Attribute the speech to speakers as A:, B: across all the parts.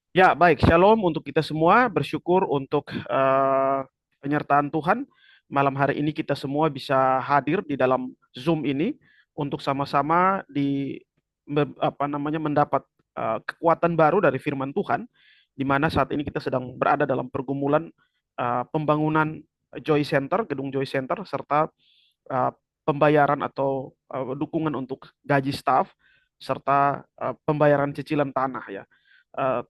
A: Ya, baik. Shalom untuk kita semua. Bersyukur untuk penyertaan Tuhan. Malam hari ini kita semua bisa hadir di dalam Zoom ini untuk sama-sama mendapat kekuatan baru dari firman Tuhan, di mana saat ini kita sedang berada dalam pergumulan pembangunan Joy Center, gedung Joy Center, serta uh, pembayaran atau dukungan untuk gaji staf serta pembayaran cicilan tanah ya.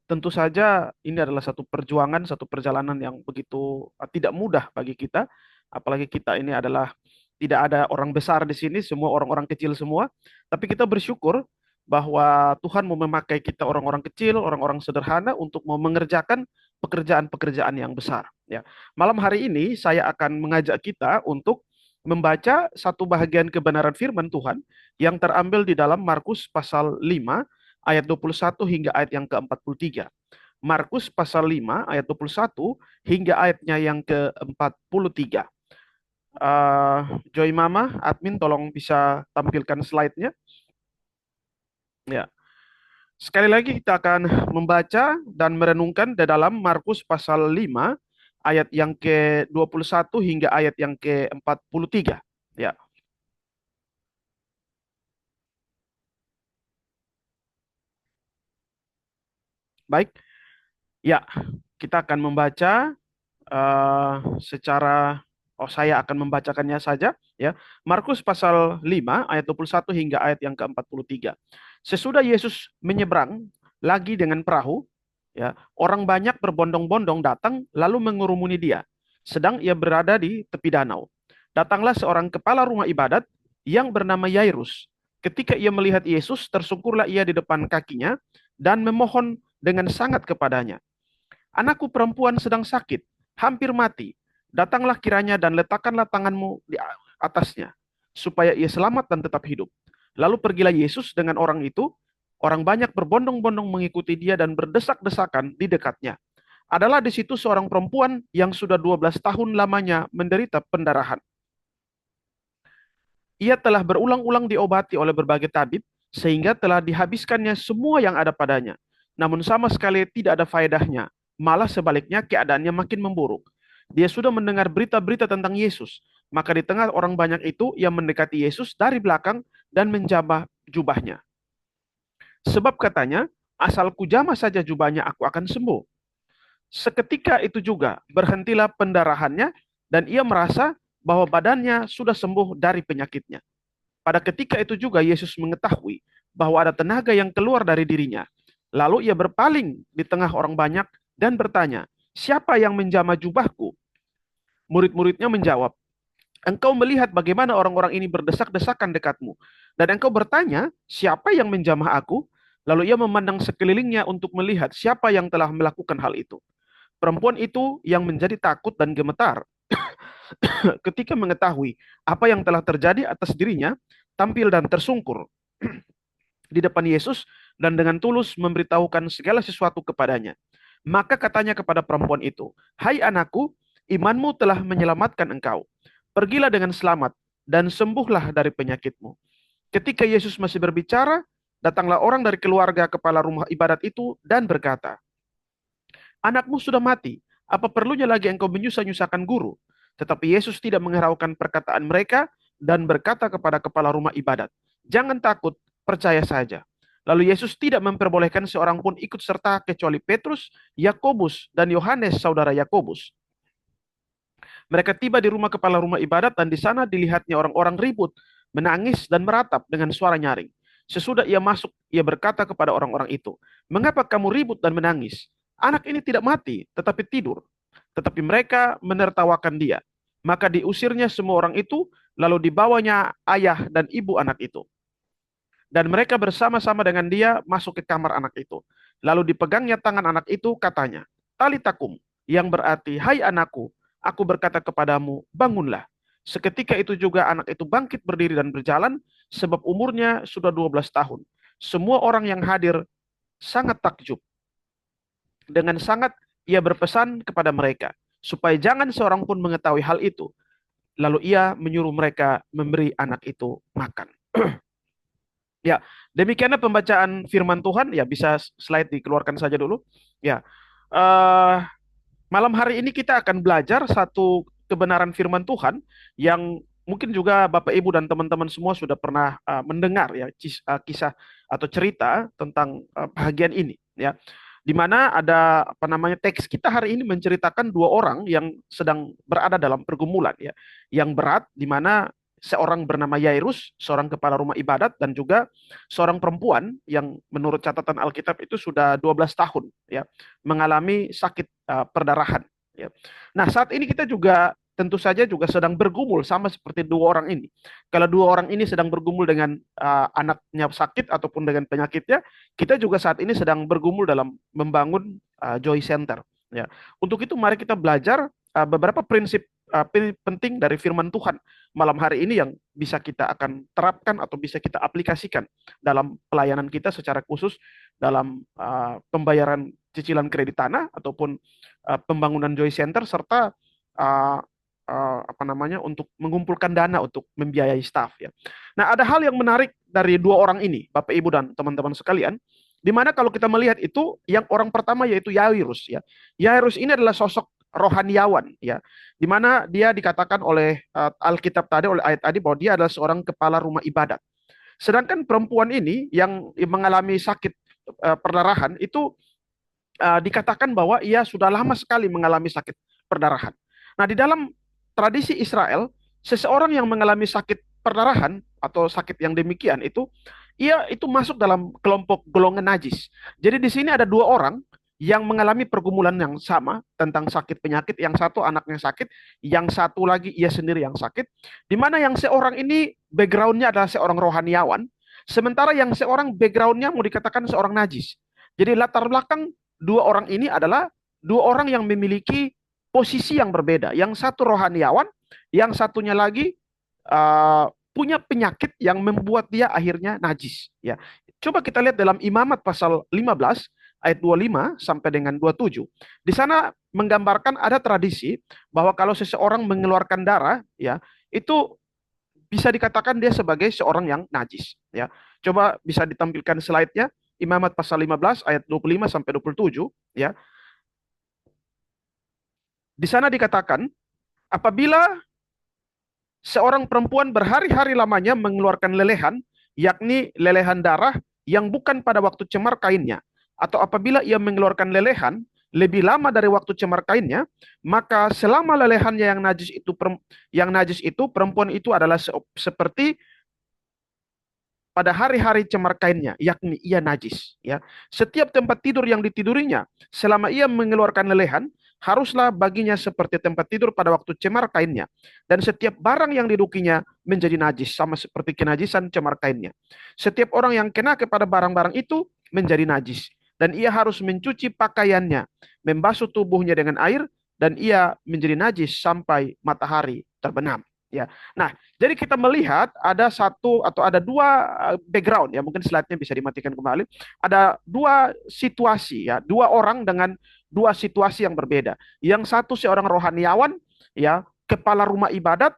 A: Tentu saja ini adalah satu perjuangan, satu perjalanan yang begitu tidak mudah bagi kita, apalagi kita ini adalah tidak ada orang besar di sini, semua orang-orang kecil semua. Tapi kita bersyukur bahwa Tuhan mau memakai kita orang-orang kecil, orang-orang sederhana untuk mau mengerjakan pekerjaan-pekerjaan yang besar. Ya, malam hari ini saya akan mengajak kita untuk membaca satu bagian kebenaran firman Tuhan yang terambil di dalam Markus pasal 5 ayat 21 hingga ayat yang ke-43. Markus pasal 5 ayat 21 hingga ayatnya yang ke-43. Joy Mama, admin tolong bisa tampilkan slide-nya. Ya. Sekali lagi kita akan membaca dan merenungkan di dalam Markus pasal 5 ayat yang ke-21 hingga ayat yang ke-43. Ya, baik. Ya, kita akan membaca secara saya akan membacakannya saja ya. Markus pasal 5 ayat 21 hingga ayat yang ke-43. Sesudah Yesus menyeberang lagi dengan perahu, ya, orang banyak berbondong-bondong datang lalu mengurumuni dia. Sedang ia berada di tepi danau. Datanglah seorang kepala rumah ibadat yang bernama Yairus. Ketika ia melihat Yesus, tersungkurlah ia di depan kakinya dan memohon dengan sangat kepadanya. Anakku perempuan sedang sakit, hampir mati. Datanglah kiranya dan letakkanlah tanganmu di atasnya, supaya ia selamat dan tetap hidup. Lalu pergilah Yesus dengan orang itu. Orang banyak berbondong-bondong mengikuti dia dan berdesak-desakan di dekatnya. Adalah di situ seorang perempuan yang sudah 12 tahun lamanya menderita pendarahan. Ia telah berulang-ulang diobati oleh berbagai tabib, sehingga telah dihabiskannya semua yang ada padanya. Namun sama sekali tidak ada faedahnya. Malah sebaliknya keadaannya makin memburuk. Dia sudah mendengar berita-berita tentang Yesus. Maka di tengah orang banyak itu, ia mendekati Yesus dari belakang dan menjamah jubahnya. Sebab katanya, asal kujamah saja jubahnya aku akan sembuh. Seketika itu juga berhentilah pendarahannya dan ia merasa bahwa badannya sudah sembuh dari penyakitnya. Pada ketika itu juga Yesus mengetahui bahwa ada tenaga yang keluar dari dirinya. Lalu ia berpaling di tengah orang banyak dan bertanya, "Siapa yang menjamah jubahku?" Murid-muridnya menjawab, "Engkau melihat bagaimana orang-orang ini berdesak-desakan dekatmu, dan engkau bertanya, siapa yang menjamah aku?" Lalu ia memandang sekelilingnya untuk melihat siapa yang telah melakukan hal itu. Perempuan itu yang menjadi takut dan gemetar ketika mengetahui apa yang telah terjadi atas dirinya, tampil dan tersungkur di depan Yesus dan dengan tulus memberitahukan segala sesuatu kepadanya. Maka katanya kepada perempuan itu, "Hai anakku, imanmu telah menyelamatkan engkau. Pergilah dengan selamat dan sembuhlah dari penyakitmu." Ketika Yesus masih berbicara, datanglah orang dari keluarga kepala rumah ibadat itu dan berkata, "Anakmu sudah mati. Apa perlunya lagi engkau menyusah-nyusahkan guru?" Tetapi Yesus tidak menghiraukan perkataan mereka dan berkata kepada kepala rumah ibadat, "Jangan takut, percaya saja." Lalu Yesus tidak memperbolehkan seorang pun ikut serta kecuali Petrus, Yakobus, dan Yohanes saudara Yakobus. Mereka tiba di rumah kepala rumah ibadat dan di sana dilihatnya orang-orang ribut, menangis dan meratap dengan suara nyaring. Sesudah ia masuk, ia berkata kepada orang-orang itu, "Mengapa kamu ribut dan menangis? Anak ini tidak mati, tetapi tidur." Tetapi mereka menertawakan dia. Maka diusirnya semua orang itu, lalu dibawanya ayah dan ibu anak itu. Dan mereka bersama-sama dengan dia masuk ke kamar anak itu. Lalu dipegangnya tangan anak itu, katanya, "Talitakum," yang berarti, "Hai anakku, aku berkata kepadamu, bangunlah." Seketika itu juga anak itu bangkit berdiri dan berjalan, sebab umurnya sudah 12 tahun. Semua orang yang hadir sangat takjub. Dengan sangat ia berpesan kepada mereka, supaya jangan seorang pun mengetahui hal itu. Lalu ia menyuruh mereka memberi anak itu makan. Ya, demikianlah pembacaan firman Tuhan. Ya, bisa slide dikeluarkan saja dulu. Ya, eh malam hari ini kita akan belajar satu kebenaran firman Tuhan yang mungkin juga Bapak Ibu dan teman-teman semua sudah pernah mendengar ya kisah atau cerita tentang bahagian ini ya. Di mana ada apa namanya teks kita hari ini menceritakan dua orang yang sedang berada dalam pergumulan ya. Yang berat di mana seorang bernama Yairus, seorang kepala rumah ibadat dan juga seorang perempuan yang menurut catatan Alkitab itu sudah 12 tahun ya mengalami sakit perdarahan. Ya. Nah, saat ini kita juga tentu saja juga sedang bergumul sama seperti dua orang ini. Kalau dua orang ini sedang bergumul dengan anaknya sakit ataupun dengan penyakitnya, kita juga saat ini sedang bergumul dalam membangun Joy Center. Ya. Untuk itu mari kita belajar beberapa prinsip penting dari firman Tuhan malam hari ini yang bisa kita akan terapkan atau bisa kita aplikasikan dalam pelayanan kita secara khusus dalam pembayaran cicilan kredit tanah ataupun pembangunan Joy Center serta uh, apa namanya untuk mengumpulkan dana untuk membiayai staff ya. Nah, ada hal yang menarik dari dua orang ini, Bapak Ibu dan teman-teman sekalian, di mana kalau kita melihat itu yang orang pertama yaitu Yairus ya. Yairus ini adalah sosok rohaniawan ya, di mana dia dikatakan oleh Alkitab tadi oleh ayat tadi bahwa dia adalah seorang kepala rumah ibadat. Sedangkan perempuan ini yang mengalami sakit perdarahan itu dikatakan bahwa ia sudah lama sekali mengalami sakit perdarahan. Nah, di dalam tradisi Israel, seseorang yang mengalami sakit perdarahan atau sakit yang demikian itu, ia itu masuk dalam kelompok golongan najis. Jadi di sini ada dua orang yang mengalami pergumulan yang sama tentang sakit penyakit. Yang satu anaknya sakit, yang satu lagi ia sendiri yang sakit. Di mana yang seorang ini backgroundnya adalah seorang rohaniawan, sementara yang seorang backgroundnya mau dikatakan seorang najis. Jadi latar belakang dua orang ini adalah dua orang yang memiliki posisi yang berbeda. Yang satu rohaniawan, yang satunya lagi punya penyakit yang membuat dia akhirnya najis. Ya, coba kita lihat dalam Imamat pasal 15 ayat 25 sampai dengan 27. Di sana menggambarkan ada tradisi bahwa kalau seseorang mengeluarkan darah, ya itu bisa dikatakan dia sebagai seorang yang najis. Ya, coba bisa ditampilkan slide-nya. Imamat pasal 15 ayat 25 sampai 27 ya. Di sana dikatakan apabila seorang perempuan berhari-hari lamanya mengeluarkan lelehan, yakni lelehan darah yang bukan pada waktu cemar kainnya, atau apabila ia mengeluarkan lelehan lebih lama dari waktu cemar kainnya, maka selama lelehannya yang najis itu perempuan itu adalah seperti pada hari-hari cemar kainnya, yakni ia najis. Ya, setiap tempat tidur yang ditidurinya, selama ia mengeluarkan lelehan, haruslah baginya seperti tempat tidur pada waktu cemar kainnya. Dan setiap barang yang didukinya menjadi najis, sama seperti kenajisan cemar kainnya. Setiap orang yang kena kepada barang-barang itu menjadi najis. Dan ia harus mencuci pakaiannya, membasuh tubuhnya dengan air, dan ia menjadi najis sampai matahari terbenam. Ya, nah jadi kita melihat ada satu atau ada dua background ya, mungkin slide-nya bisa dimatikan kembali. Ada dua situasi ya, dua orang dengan dua situasi yang berbeda. Yang satu seorang rohaniawan ya, kepala rumah ibadat,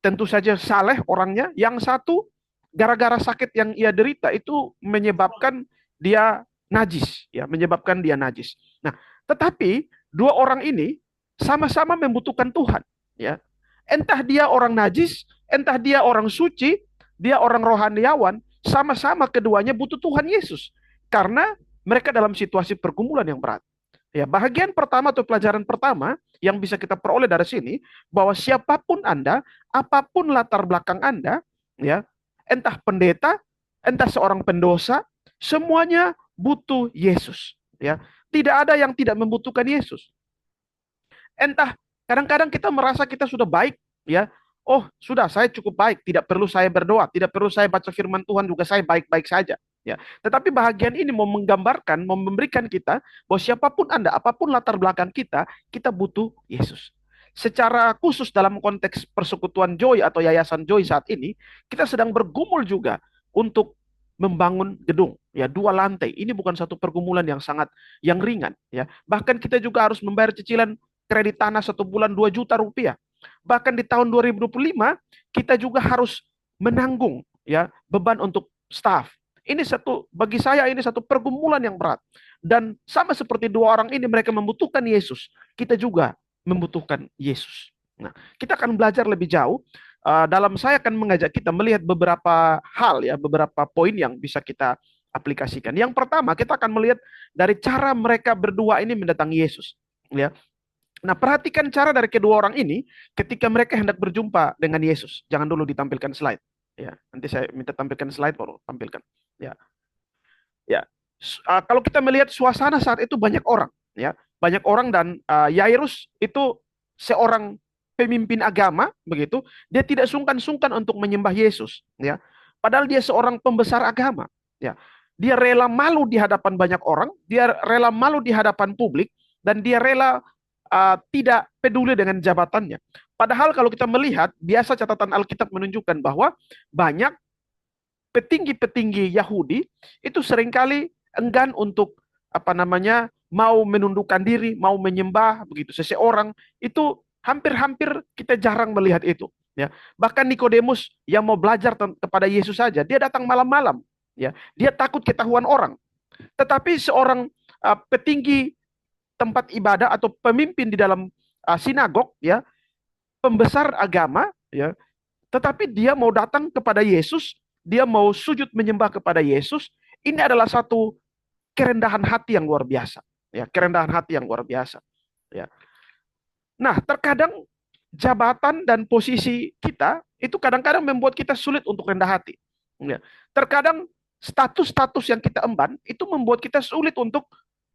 A: tentu saja saleh orangnya. Yang satu gara-gara sakit yang ia derita itu menyebabkan dia najis ya, menyebabkan dia najis. Nah, tetapi dua orang ini sama-sama membutuhkan Tuhan ya. Entah dia orang najis, entah dia orang suci, dia orang rohaniawan, sama-sama keduanya butuh Tuhan Yesus. Karena mereka dalam situasi pergumulan yang berat. Ya, bahagian pertama atau pelajaran pertama yang bisa kita peroleh dari sini bahwa siapapun Anda, apapun latar belakang Anda, ya, entah pendeta, entah seorang pendosa, semuanya butuh Yesus, ya. Tidak ada yang tidak membutuhkan Yesus. Entah kadang-kadang kita merasa kita sudah baik, ya. Oh, sudah saya cukup baik, tidak perlu saya berdoa, tidak perlu saya baca firman Tuhan juga saya baik-baik saja, ya. Tetapi bahagian ini mau menggambarkan, mau memberikan kita bahwa siapapun Anda, apapun latar belakang kita butuh Yesus. Secara khusus dalam konteks persekutuan Joy atau Yayasan Joy saat ini, kita sedang bergumul juga untuk membangun gedung ya 2 lantai. Ini bukan satu pergumulan yang sangat yang ringan ya. Bahkan kita juga harus membayar cicilan kredit tanah 1 bulan 2 juta rupiah. Bahkan di tahun 2025 kita juga harus menanggung ya beban untuk staff. Ini satu, bagi saya ini satu pergumulan yang berat. Dan sama seperti dua orang ini, mereka membutuhkan Yesus. Kita juga membutuhkan Yesus. Nah, kita akan belajar lebih jauh. Dalam saya akan mengajak kita melihat beberapa hal ya, beberapa poin yang bisa kita aplikasikan. Yang pertama, kita akan melihat dari cara mereka berdua ini mendatangi Yesus. Ya. Nah, perhatikan cara dari kedua orang ini ketika mereka hendak berjumpa dengan Yesus. Jangan dulu ditampilkan slide. Ya, nanti saya minta tampilkan slide baru tampilkan. Ya, ya. Kalau kita melihat suasana saat itu banyak orang, ya, banyak orang dan Yairus itu seorang pemimpin agama, begitu. Dia tidak sungkan-sungkan untuk menyembah Yesus, ya. Padahal dia seorang pembesar agama, ya. Dia rela malu di hadapan banyak orang, dia rela malu di hadapan publik, dan dia rela tidak peduli dengan jabatannya. Padahal kalau kita melihat, biasa catatan Alkitab menunjukkan bahwa banyak petinggi-petinggi Yahudi itu seringkali enggan untuk apa namanya mau menundukkan diri, mau menyembah begitu seseorang, itu hampir-hampir kita jarang melihat itu, ya. Bahkan Nikodemus yang mau belajar kepada Yesus saja, dia datang malam-malam, ya. Dia takut ketahuan orang. Tetapi seorang petinggi tempat ibadah atau pemimpin di dalam sinagog, ya, pembesar agama, ya, tetapi dia mau datang kepada Yesus, dia mau sujud menyembah kepada Yesus. Ini adalah satu kerendahan hati yang luar biasa, ya, kerendahan hati yang luar biasa, ya. Nah, terkadang jabatan dan posisi kita itu kadang-kadang membuat kita sulit untuk rendah hati, ya. Terkadang status-status yang kita emban itu membuat kita sulit untuk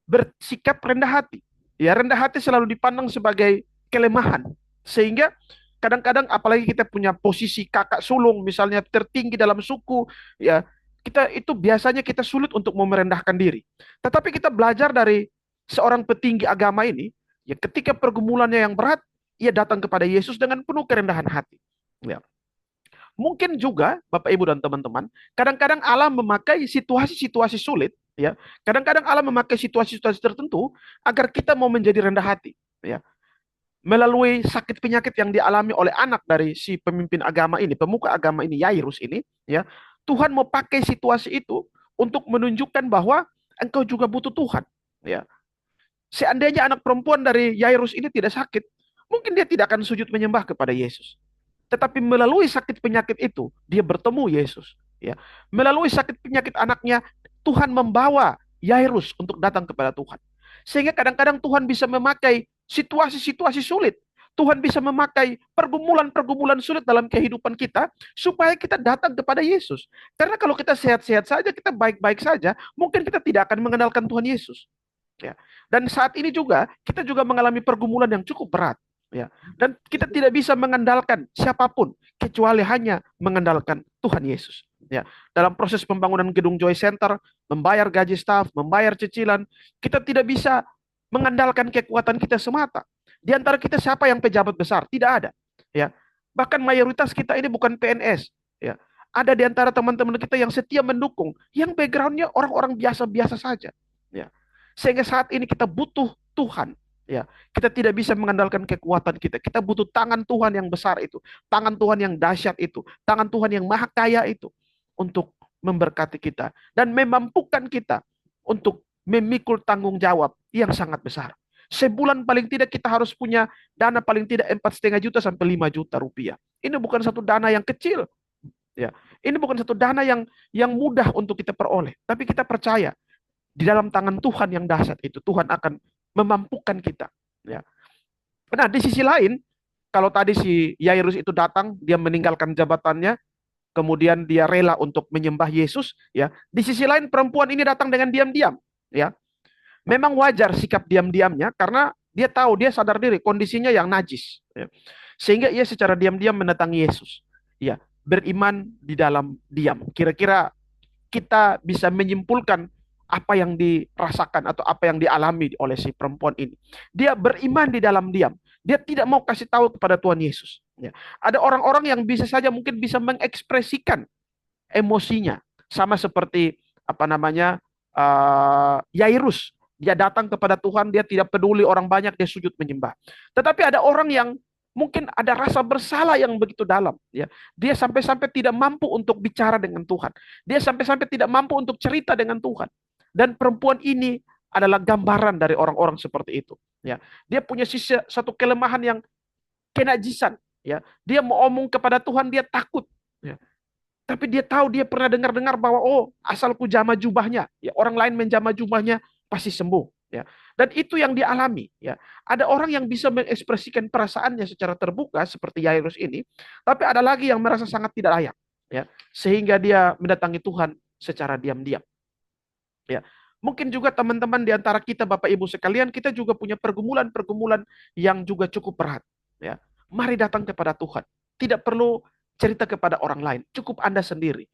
A: bersikap rendah hati. Ya, rendah hati selalu dipandang sebagai kelemahan. Sehingga kadang-kadang apalagi kita punya posisi kakak sulung misalnya tertinggi dalam suku, ya, kita itu biasanya kita sulit untuk merendahkan diri. Tetapi kita belajar dari seorang petinggi agama ini, ya, ketika pergumulannya yang berat, ia datang kepada Yesus dengan penuh kerendahan hati. Ya. Mungkin juga Bapak Ibu dan teman-teman, kadang-kadang Allah memakai situasi-situasi sulit, ya. Kadang-kadang Allah memakai situasi-situasi tertentu agar kita mau menjadi rendah hati, ya. Melalui sakit penyakit yang dialami oleh anak dari si pemimpin agama ini, pemuka agama ini, Yairus ini, ya. Tuhan mau pakai situasi itu untuk menunjukkan bahwa engkau juga butuh Tuhan, ya. Seandainya anak perempuan dari Yairus ini tidak sakit, mungkin dia tidak akan sujud menyembah kepada Yesus. Tetapi melalui sakit penyakit itu, dia bertemu Yesus. Ya, melalui sakit penyakit anaknya, Tuhan membawa Yairus untuk datang kepada Tuhan. Sehingga kadang-kadang Tuhan bisa memakai situasi-situasi sulit. Tuhan bisa memakai pergumulan-pergumulan sulit dalam kehidupan kita supaya kita datang kepada Yesus. Karena kalau kita sehat-sehat saja, kita baik-baik saja, mungkin kita tidak akan mengenalkan Tuhan Yesus. Ya. Dan saat ini juga kita juga mengalami pergumulan yang cukup berat. Ya. Dan kita tidak bisa mengandalkan siapapun kecuali hanya mengandalkan Tuhan Yesus. Ya. Dalam proses pembangunan gedung Joy Center, membayar gaji staf, membayar cicilan, kita tidak bisa mengandalkan kekuatan kita semata. Di antara kita siapa yang pejabat besar? Tidak ada. Ya. Bahkan mayoritas kita ini bukan PNS. Ya. Ada di antara teman-teman kita yang setia mendukung, yang backgroundnya orang-orang biasa-biasa saja. Ya. Sehingga saat ini kita butuh Tuhan. Ya, kita tidak bisa mengandalkan kekuatan kita. Kita butuh tangan Tuhan yang besar itu, tangan Tuhan yang dahsyat itu, tangan Tuhan yang maha kaya itu untuk memberkati kita dan memampukan kita untuk memikul tanggung jawab yang sangat besar. Sebulan paling tidak kita harus punya dana paling tidak 4,5 juta sampai 5 juta rupiah. Ini bukan satu dana yang kecil, ya. Ini bukan satu dana yang mudah untuk kita peroleh, tapi kita percaya di dalam tangan Tuhan yang dahsyat itu, Tuhan akan memampukan kita. Ya. Nah, di sisi lain, kalau tadi si Yairus itu datang, dia meninggalkan jabatannya, kemudian dia rela untuk menyembah Yesus. Ya. Di sisi lain, perempuan ini datang dengan diam-diam. Ya. Memang wajar sikap diam-diamnya, karena dia tahu, dia sadar diri, kondisinya yang najis. Ya. Sehingga ia secara diam-diam mendatangi Yesus. Ya. Beriman di dalam diam. Kira-kira kita bisa menyimpulkan apa yang dirasakan atau apa yang dialami oleh si perempuan ini. Dia beriman di dalam diam. Dia tidak mau kasih tahu kepada Tuhan Yesus. Ya. Ada orang-orang yang bisa saja mungkin bisa mengekspresikan emosinya, sama seperti apa namanya Yairus. Dia datang kepada Tuhan, dia tidak peduli orang banyak, dia sujud menyembah. Tetapi ada orang yang Mungkin ada rasa bersalah yang begitu dalam, ya. Dia sampai-sampai tidak mampu untuk bicara dengan Tuhan. Dia sampai-sampai tidak mampu untuk cerita dengan Tuhan. Dan perempuan ini adalah gambaran dari orang-orang seperti itu, ya. Dia punya satu kelemahan yang kenajisan, ya. Dia mau omong kepada Tuhan, dia takut, ya. Tapi dia tahu, dia pernah dengar-dengar bahwa oh, asalku jama jubahnya, ya, orang lain menjama jubahnya pasti sembuh, ya. Dan itu yang dialami, ya. Ada orang yang bisa mengekspresikan perasaannya secara terbuka seperti Yairus ini, tapi ada lagi yang merasa sangat tidak layak, ya, sehingga dia mendatangi Tuhan secara diam-diam, ya. Mungkin juga teman-teman di antara kita, Bapak Ibu sekalian, kita juga punya pergumulan-pergumulan yang juga cukup berat, ya. Mari datang kepada Tuhan. Tidak perlu cerita kepada orang lain, cukup Anda sendiri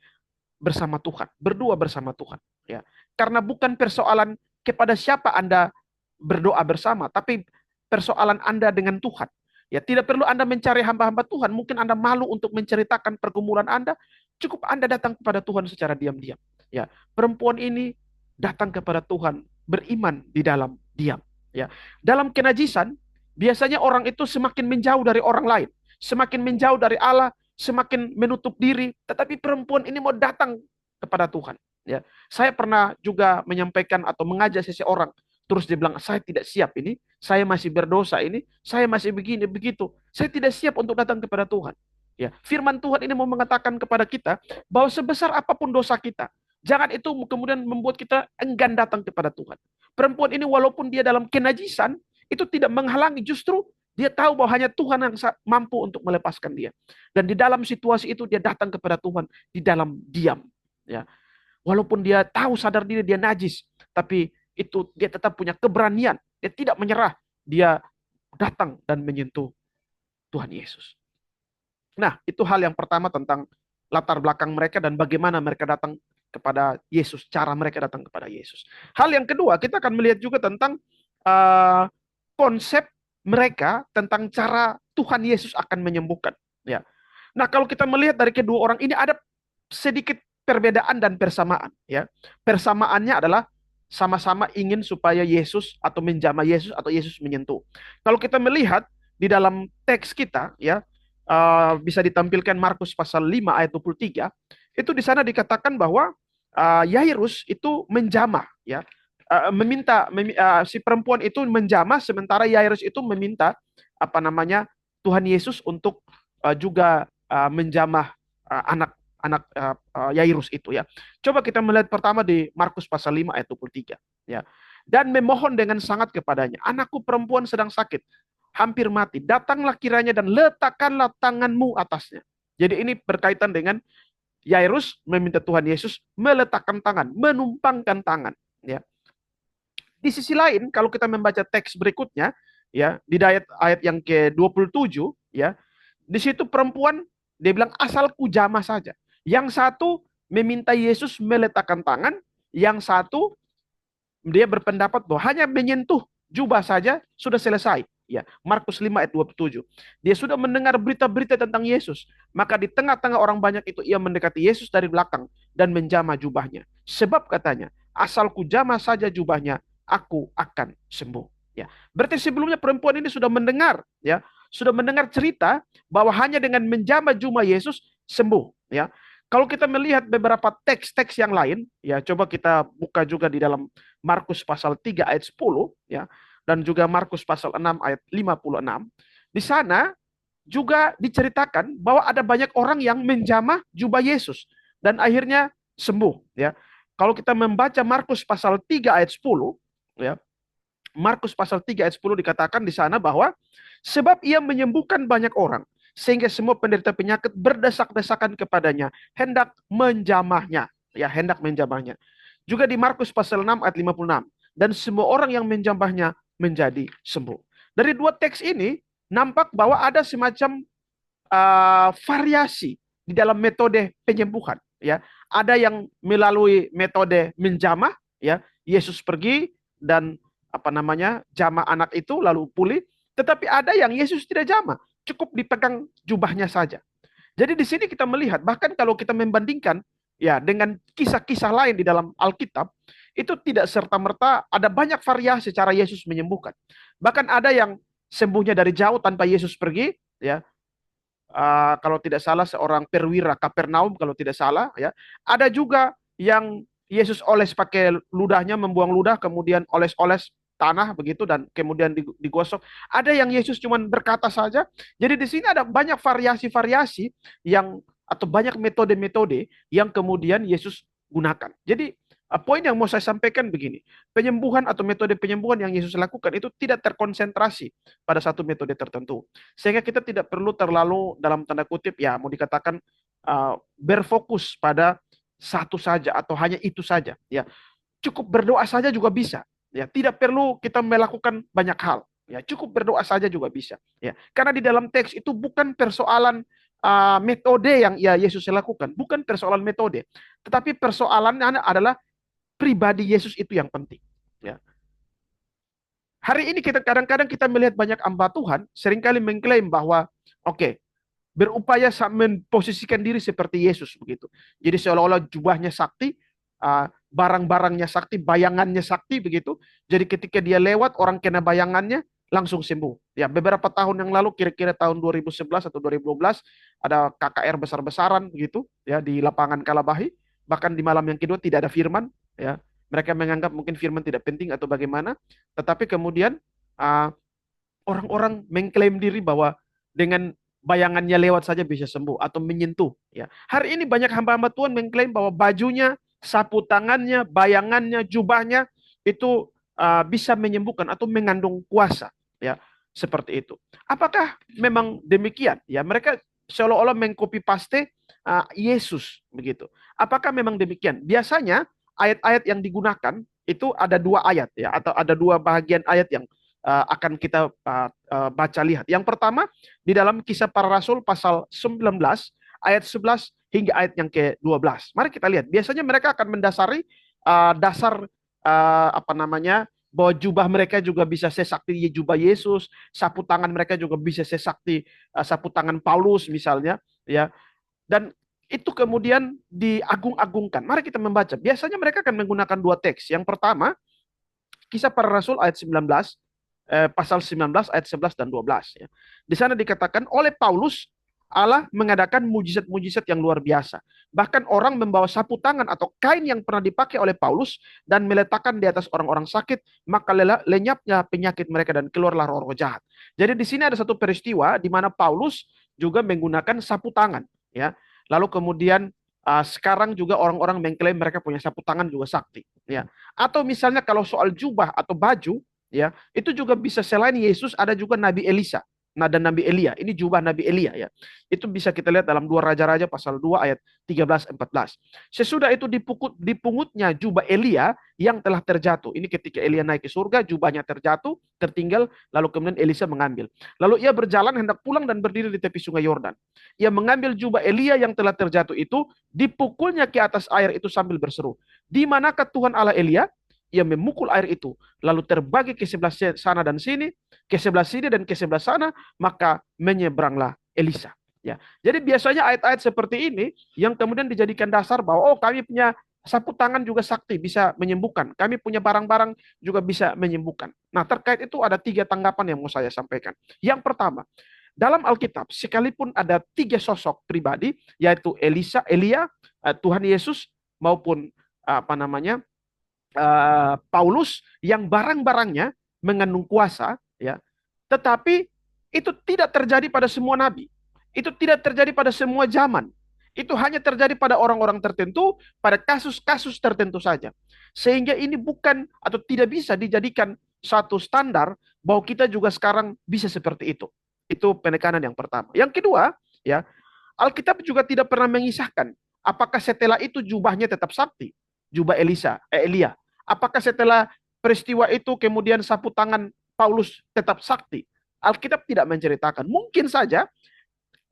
A: bersama Tuhan, berdua bersama Tuhan, ya. Karena bukan persoalan kepada siapa Anda berdoa bersama, tapi persoalan Anda dengan Tuhan. Ya, tidak perlu Anda mencari hamba-hamba Tuhan. Mungkin Anda malu untuk menceritakan pergumulan Anda, cukup Anda datang kepada Tuhan secara diam-diam. Ya, perempuan ini datang kepada Tuhan, beriman di dalam diam. Ya, dalam kenajisan, biasanya orang itu semakin menjauh dari orang lain, semakin menjauh dari Allah, semakin menutup diri. Tetapi perempuan ini mau datang kepada Tuhan. Ya, saya pernah juga menyampaikan atau mengajak seseorang, terus dia bilang, saya tidak siap ini, saya masih berdosa ini, saya masih begini, begitu. Saya tidak siap untuk datang kepada Tuhan. Ya, firman Tuhan ini mau mengatakan kepada kita bahwa sebesar apapun dosa kita, jangan itu kemudian membuat kita enggan datang kepada Tuhan. Perempuan ini walaupun dia dalam kenajisan, itu tidak menghalangi, justru dia tahu bahwa hanya Tuhan yang mampu untuk melepaskan dia. Dan di dalam situasi itu dia datang kepada Tuhan di dalam diam. Ya, walaupun dia tahu sadar diri dia najis, tapi itu dia tetap punya keberanian. Dia tidak menyerah. Dia datang dan menyentuh Tuhan Yesus. Nah, itu hal yang pertama tentang latar belakang mereka dan bagaimana mereka datang kepada Yesus, cara mereka datang kepada Yesus. Hal yang kedua, kita akan melihat juga tentang uh, konsep mereka tentang cara Tuhan Yesus akan menyembuhkan. Ya. Nah, kalau kita melihat dari kedua orang ini ada sedikit perbedaan dan persamaan. Ya, persamaannya adalah sama-sama ingin supaya Yesus atau menjamah Yesus atau Yesus menyentuh. Kalau kita melihat di dalam teks kita, ya, bisa ditampilkan Markus pasal 5 ayat 23, itu di sana dikatakan bahwa Yairus itu menjamah, ya, si perempuan itu menjamah sementara Yairus itu meminta apa namanya Tuhan Yesus untuk juga menjamah anak Yairus itu, ya. Coba kita melihat pertama di Markus pasal 5 ayat 23, ya. Dan memohon dengan sangat kepadanya, anakku perempuan sedang sakit, hampir mati. Datanglah kiranya dan letakkanlah tanganmu atasnya. Jadi ini berkaitan dengan Yairus meminta Tuhan Yesus meletakkan tangan, menumpangkan tangan, ya. Di sisi lain, kalau kita membaca teks berikutnya, ya, di ayat yang ke-27, ya, di situ perempuan dia bilang asalku jamah saja. Yang satu meminta Yesus meletakkan tangan, yang satu dia berpendapat bahwa hanya menyentuh jubah saja sudah selesai. Ya, Markus 5 ayat 27. Dia sudah mendengar berita-berita tentang Yesus. Maka di tengah-tengah orang banyak itu ia mendekati Yesus dari belakang dan menjamah jubahnya. Sebab katanya, asalku jamah saja jubahnya, aku akan sembuh. Ya, berarti sebelumnya perempuan ini sudah mendengar, ya, sudah mendengar cerita bahwa hanya dengan menjamah jubah Yesus sembuh, ya. Kalau kita melihat beberapa teks-teks yang lain, ya, coba kita buka juga di dalam Markus pasal 3 ayat 10, ya, dan juga Markus pasal 6 ayat 56. Di sana juga diceritakan bahwa ada banyak orang yang menjamah jubah Yesus dan akhirnya sembuh, ya. Kalau kita membaca Markus pasal 3 ayat 10, ya. Markus pasal 3 ayat 10 dikatakan di sana bahwa sebab ia menyembuhkan banyak orang sehingga semua penderita penyakit berdesak-desakan kepadanya, hendak menjamahnya, ya, hendak menjamahnya. Juga di Markus pasal 6 ayat 56, dan semua orang yang menjamahnya menjadi sembuh. Dari dua teks ini nampak bahwa ada semacam variasi di dalam metode penyembuhan, ya. Ada yang melalui metode menjamah, ya, Yesus pergi dan apa namanya jamah anak itu lalu pulih, tetapi ada yang Yesus tidak jamah, cukup dipegang jubahnya saja. Jadi di sini kita melihat bahkan kalau kita membandingkan, ya, dengan kisah-kisah lain di dalam Alkitab, itu tidak serta-merta ada banyak variasi cara Yesus menyembuhkan. Bahkan ada yang sembuhnya dari jauh tanpa Yesus pergi, ya. Kalau tidak salah seorang perwira Kapernaum kalau tidak salah, ya. Ada juga yang Yesus oles pakai ludahnya, membuang ludah, kemudian oles-oles tanah begitu dan kemudian digosok. Ada yang Yesus cuma berkata saja. Jadi di sini ada banyak variasi-variasi yang atau banyak metode-metode yang kemudian Yesus gunakan. Jadi poin yang mau saya sampaikan begini, penyembuhan atau metode penyembuhan yang Yesus lakukan itu tidak terkonsentrasi pada satu metode tertentu. Sehingga kita tidak perlu terlalu dalam tanda kutip ya mau dikatakan berfokus pada satu saja atau hanya itu saja. Ya, cukup berdoa saja juga bisa. Ya, tidak perlu kita melakukan banyak hal. Ya, cukup berdoa saja juga bisa. Ya, karena di dalam teks itu bukan persoalan metode yang ya Yesus lakukan, bukan persoalan metode, tetapi persoalannya adalah pribadi Yesus itu yang penting. Ya. Hari ini kita kadang-kadang kita melihat banyak hamba Tuhan seringkali mengklaim bahwa oke, okay, berupaya memposisikan diri seperti Yesus begitu. Jadi seolah-olah jubahnya sakti, barang-barangnya sakti, bayangannya sakti begitu. Jadi ketika dia lewat orang kena bayangannya langsung sembuh. Ya, beberapa tahun yang lalu kira-kira tahun 2011 atau 2012 ada KKR besar-besaran begitu ya di lapangan Kalabahi. Bahkan di malam yang kedua tidak ada firman ya. Mereka menganggap mungkin firman tidak penting atau bagaimana, tetapi kemudian uh, orang-orang mengklaim diri bahwa dengan bayangannya lewat saja bisa sembuh atau menyentuh ya. Hari ini banyak hamba-hamba Tuhan mengklaim bahwa bajunya, sapu tangannya, bayangannya, jubahnya itu bisa menyembuhkan atau mengandung kuasa ya. Seperti itu. Apakah memang demikian? Ya, mereka seolah-olah mengcopy paste Yesus begitu. Apakah memang demikian? Biasanya ayat-ayat yang digunakan itu ada dua ayat ya atau ada dua bagian ayat yang akan kita baca lihat. Yang pertama di dalam Kisah Para Rasul pasal 19 ayat 11 hingga ayat yang ke-12. Mari kita lihat. Biasanya mereka akan mendasari dasar apa namanya bahwa jubah mereka juga bisa sesakti jubah Yesus, sapu tangan mereka juga bisa sesakti sapu tangan Paulus misalnya, ya. Dan itu kemudian diagung-agungkan. Mari kita membaca. Biasanya mereka akan menggunakan dua teks. Yang pertama, Kisah Para Rasul ayat 19, pasal 19 ayat 11 dan 12 ya. Di sana dikatakan oleh Paulus Allah mengadakan mujizat-mujizat yang luar biasa. Bahkan orang membawa sapu tangan atau kain yang pernah dipakai oleh Paulus dan meletakkan di atas orang-orang sakit, maka lenyapnya penyakit mereka dan keluarlah roh-roh jahat. Jadi di sini ada satu peristiwa di mana Paulus juga menggunakan sapu tangan, ya. Lalu kemudian sekarang juga orang-orang mengklaim mereka punya sapu tangan juga sakti, ya. Atau misalnya kalau soal jubah atau baju, ya, itu juga bisa selain Yesus ada juga Nabi Elisa. Nah, dan Nabi Elia, ini jubah Nabi Elia ya. Itu bisa kita lihat dalam 2 Raja-Raja pasal 2 ayat 13-14. Sesudah itu dipungutnya jubah Elia yang telah terjatuh. Ini ketika Elia naik ke surga, jubahnya terjatuh, tertinggal, lalu kemudian Elisa mengambil. Lalu ia berjalan hendak pulang dan berdiri di tepi sungai Yordan. Ia mengambil jubah Elia yang telah terjatuh itu, dipukulnya ke atas air itu sambil berseru, "Di manakah Tuhan Allah Elia?" Ia memukul air itu, lalu terbagi ke sebelah sana dan sini, ke sebelah sini dan ke sebelah sana, maka menyeberanglah Elisa. Ya, jadi biasanya ayat-ayat seperti ini yang kemudian dijadikan dasar bahwa oh kami punya sapu tangan juga sakti bisa menyembuhkan, kami punya barang-barang juga bisa menyembuhkan. Nah terkait itu ada 3 tanggapan yang mau saya sampaikan. Yang pertama, dalam Alkitab sekalipun ada 3 sosok pribadi yaitu Elia, Tuhan Yesus maupun apa namanya Paulus yang barang-barangnya mengandung kuasa, ya, tetapi itu tidak terjadi pada semua nabi. Itu tidak terjadi pada semua zaman. Itu hanya terjadi pada orang-orang tertentu, pada kasus-kasus tertentu saja. Sehingga ini bukan atau tidak bisa dijadikan satu standar bahwa kita juga sekarang bisa seperti itu. Itu penekanan yang pertama. Yang kedua, ya, Alkitab juga tidak pernah mengisahkan apakah setelah itu jubahnya tetap sakti, jubah Elia. Apakah setelah peristiwa itu kemudian sapu tangan Paulus tetap sakti? Alkitab tidak menceritakan. Mungkin saja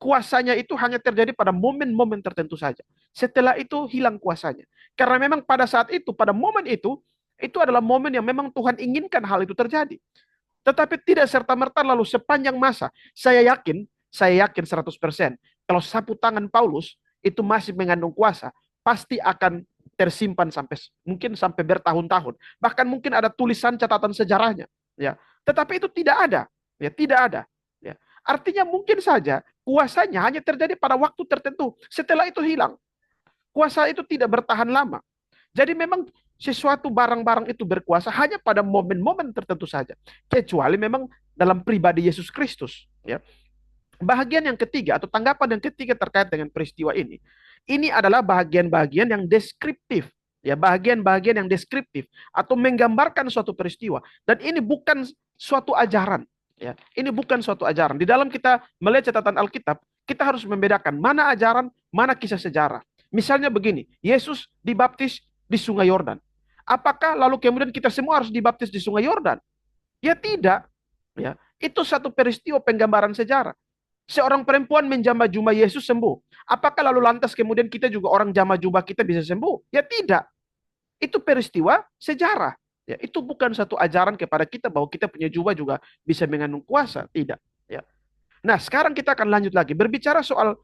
A: kuasanya itu hanya terjadi pada momen-momen tertentu saja. Setelah itu hilang kuasanya. Karena memang pada saat itu, pada momen itu adalah momen yang memang Tuhan inginkan hal itu terjadi. Tetapi tidak serta-merta lalu sepanjang masa. Saya yakin 100%. Kalau sapu tangan Paulus itu masih mengandung kuasa, pasti akan tersimpan sampai bertahun-tahun. Bahkan mungkin ada tulisan catatan sejarahnya, ya. Tetapi itu tidak ada, ya, tidak ada. Ya. Artinya mungkin saja kuasanya hanya terjadi pada waktu tertentu. Setelah itu hilang. Kuasa itu tidak bertahan lama. Jadi memang sesuatu barang-barang itu berkuasa hanya pada momen-momen tertentu saja. Kecuali memang dalam pribadi Yesus Kristus. Ya. Bahagian yang ketiga atau tanggapan yang ketiga terkait dengan peristiwa ini adalah bahagian-bahagian yang deskriptif. Ya, bahagian-bahagian yang deskriptif atau menggambarkan suatu peristiwa. Dan ini bukan suatu ajaran. Ya, ini bukan suatu ajaran. Di dalam kita melihat catatan Alkitab, kita harus membedakan mana ajaran, mana kisah sejarah. Misalnya begini, Yesus dibaptis di Sungai Yordan. Apakah lalu kemudian kita semua harus dibaptis di Sungai Yordan? Ya tidak. Ya, itu satu peristiwa penggambaran sejarah. Seorang perempuan menjamah jubah Yesus sembuh. Apakah lalu lantas kemudian kita juga orang jamah jubah kita bisa sembuh? Ya tidak. Itu peristiwa sejarah. Ya, itu bukan satu ajaran kepada kita bahwa kita punya jubah juga bisa mengandung kuasa. Tidak. Ya. Nah, sekarang kita akan lanjut lagi. Berbicara soal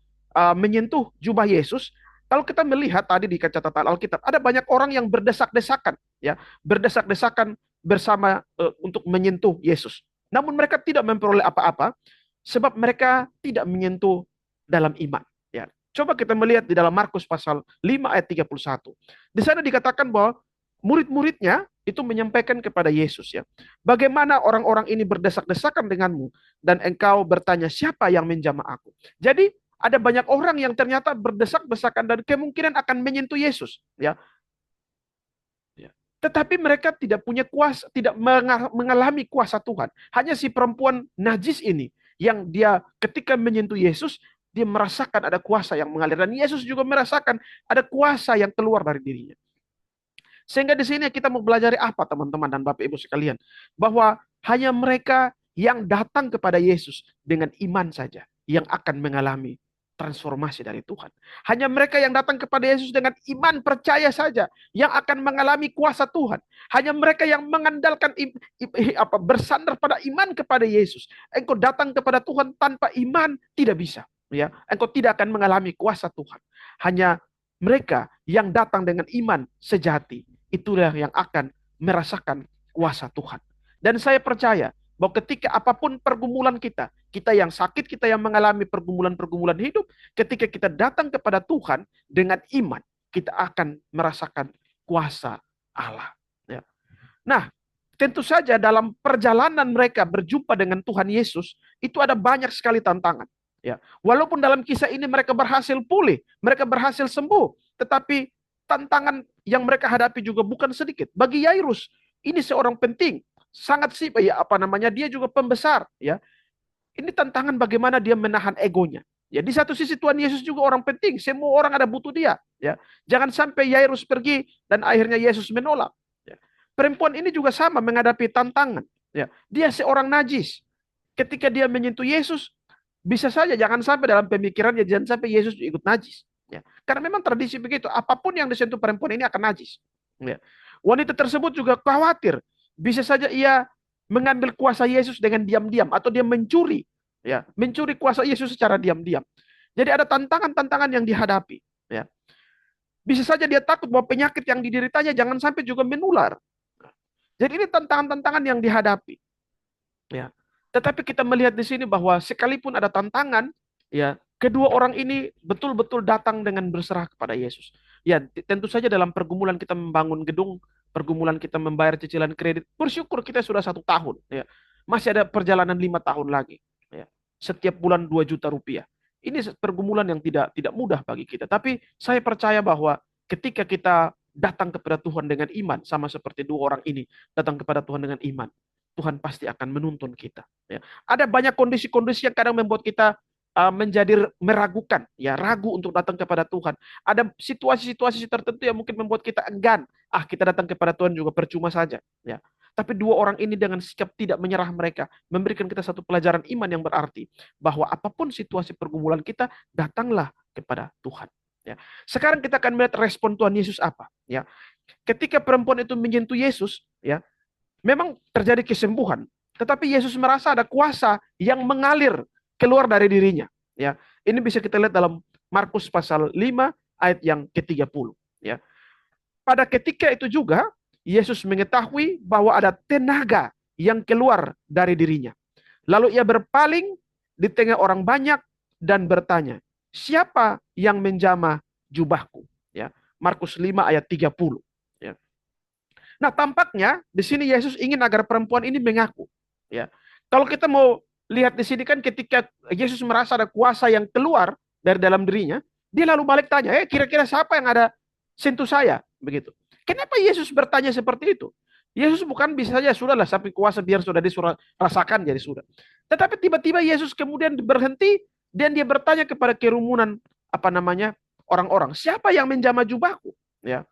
A: menyentuh jubah Yesus. Kalau kita melihat tadi di catatan Alkitab, ada banyak orang yang berdesak-desakan. Ya, berdesak-desakan bersama untuk menyentuh Yesus. Namun mereka tidak memperoleh apa-apa sebab mereka tidak menyentuh dalam iman. Ya. Coba kita melihat di dalam Markus pasal 5 ayat 31. Di sana dikatakan bahwa murid-muridnya itu menyampaikan kepada Yesus ya. Bagaimana orang-orang ini berdesak-desakan denganmu dan engkau bertanya siapa yang menjamah aku. Jadi ada banyak orang yang ternyata berdesak-desakan dan kemungkinan akan menyentuh Yesus ya. Tetapi mereka tidak punya kuasa, tidak mengalami kuasa Tuhan. Hanya si perempuan najis ini yang dia ketika menyentuh Yesus, dia merasakan ada kuasa yang mengalir. Dan Yesus juga merasakan ada kuasa yang keluar dari dirinya. Sehingga di sini kita mau belajar apa teman-teman dan Bapak Ibu sekalian? Bahwa hanya mereka yang datang kepada Yesus dengan iman saja yang akan mengalami transformasi dari Tuhan. Hanya mereka yang datang kepada Yesus dengan iman percaya saja yang akan mengalami kuasa Tuhan. Hanya mereka yang mengandalkan bersandar pada iman kepada Yesus. Engkau datang kepada Tuhan tanpa iman tidak bisa, ya. Engkau tidak akan mengalami kuasa Tuhan. Hanya mereka yang datang dengan iman sejati itulah yang akan merasakan kuasa Tuhan. Dan saya percaya bahwa ketika apapun pergumulan kita yang sakit, kita yang mengalami pergumulan-pergumulan hidup, ketika kita datang kepada Tuhan dengan iman, kita akan merasakan kuasa Allah. Ya. Nah, tentu saja dalam perjalanan mereka berjumpa dengan Tuhan Yesus, itu ada banyak sekali tantangan. Ya. Walaupun dalam kisah ini mereka berhasil pulih, mereka berhasil sembuh, tetapi tantangan yang mereka hadapi juga bukan sedikit. Bagi Yairus, ini seorang penting, sangat sih ya dia juga pembesar ya. Ini tantangan bagaimana dia menahan egonya. Ya, di satu sisi Tuhan Yesus juga orang penting, semua orang ada butuh dia, ya. Jangan sampai Yairus pergi dan akhirnya Yesus menolak. Ya. Perempuan ini juga sama menghadapi tantangan, ya. Dia seorang najis. Ketika dia menyentuh Yesus, bisa saja jangan sampai dalam pemikirannya jangan sampai Yesus ikut najis, ya. Karena memang tradisi begitu, apapun yang disentuh perempuan ini akan najis. Ya. Wanita tersebut juga khawatir, bisa saja ia mengambil kuasa Yesus dengan diam-diam atau dia mencuri, ya, mencuri kuasa Yesus secara diam-diam. Jadi ada tantangan-tantangan yang dihadapi, ya. Bisa saja dia takut bahwa penyakit yang dideritanya jangan sampai juga menular. Jadi ini tantangan-tantangan yang dihadapi, ya. Tetapi kita melihat di sini bahwa sekalipun ada tantangan, ya, kedua orang ini betul-betul datang dengan berserah kepada Yesus. Ya, tentu saja dalam pergumulan kita membangun gedung, pergumulan kita membayar cicilan kredit, bersyukur kita sudah 1 tahun, ya. Masih ada perjalanan 5 tahun lagi, ya. Setiap bulan 2 juta rupiah. Ini pergumulan yang tidak mudah bagi kita. Tapi saya percaya bahwa ketika kita datang kepada Tuhan dengan iman, sama seperti dua orang ini datang kepada Tuhan dengan iman, Tuhan pasti akan menuntun kita. Ya. Ada banyak kondisi-kondisi yang kadang membuat kita menjadi meragukan, ya, ragu untuk datang kepada Tuhan. Ada situasi-situasi tertentu yang mungkin membuat kita enggan. Kita datang kepada Tuhan juga percuma saja, ya. Tapi dua orang ini dengan sikap tidak menyerah mereka memberikan kita satu pelajaran iman yang berarti bahwa apapun situasi pergumulan kita, datanglah kepada Tuhan. Ya. Sekarang kita akan melihat respon Tuhan Yesus apa. Ya. Ketika perempuan itu menyentuh Yesus, ya, memang terjadi kesembuhan. Tetapi Yesus merasa ada kuasa yang mengalir keluar dari dirinya. Ya, ini bisa kita lihat dalam Markus pasal 5 ayat yang ke-30. Ya. Pada ketika itu juga Yesus mengetahui bahwa ada tenaga yang keluar dari dirinya. Lalu ia berpaling di tengah orang banyak dan bertanya, siapa yang menjamah jubahku? Ya, Markus 5 ayat 30. Ya. Nah, tampaknya di sini Yesus ingin agar perempuan ini mengaku. Ya, kalau kita mau lihat di sini kan ketika Yesus merasa ada kuasa yang keluar dari dalam dirinya, dia lalu balik tanya, kira-kira siapa yang ada sentuh saya? Begitu. Kenapa Yesus bertanya seperti itu? Yesus bukan bisa saja sudahlah sampai kuasa biar sudah disuruh rasakan jadi sudah. Tetapi tiba-tiba Yesus kemudian berhenti dan dia bertanya kepada kerumunan apa namanya orang-orang, siapa yang menjamah jubahku? Ya,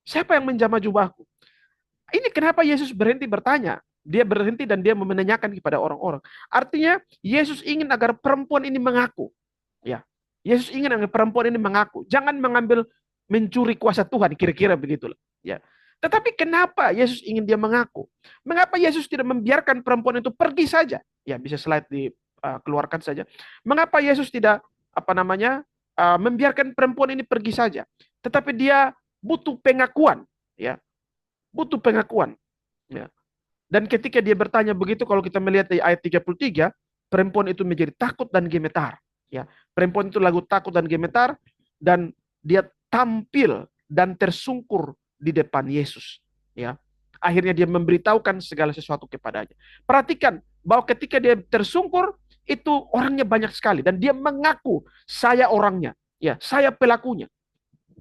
A: siapa yang menjamah jubahku? Ini kenapa Yesus berhenti bertanya? Dia berhenti dan dia menanyakan kepada orang-orang. Artinya Yesus ingin agar perempuan ini mengaku. Ya, Yesus ingin agar perempuan ini mengaku. Jangan mengambil mencuri kuasa Tuhan, kira-kira begitulah. Ya. Tetapi kenapa Yesus ingin dia mengaku? Mengapa Yesus tidak membiarkan perempuan itu pergi saja? Ya, bisa slide dikeluarkan saja. Mengapa Yesus tidak apa namanya membiarkan perempuan ini pergi saja? Tetapi dia butuh pengakuan, ya, butuh pengakuan. Ya. Dan ketika dia bertanya begitu, kalau kita melihat di ayat 33, perempuan itu menjadi takut dan gemetar. Ya, perempuan itu lagu takut dan gemetar, dan dia tampil dan tersungkur di depan Yesus. Ya, akhirnya dia memberitahukan segala sesuatu kepadanya. Perhatikan bahwa ketika dia tersungkur, itu orangnya banyak sekali dan dia mengaku saya orangnya, ya, saya pelakunya.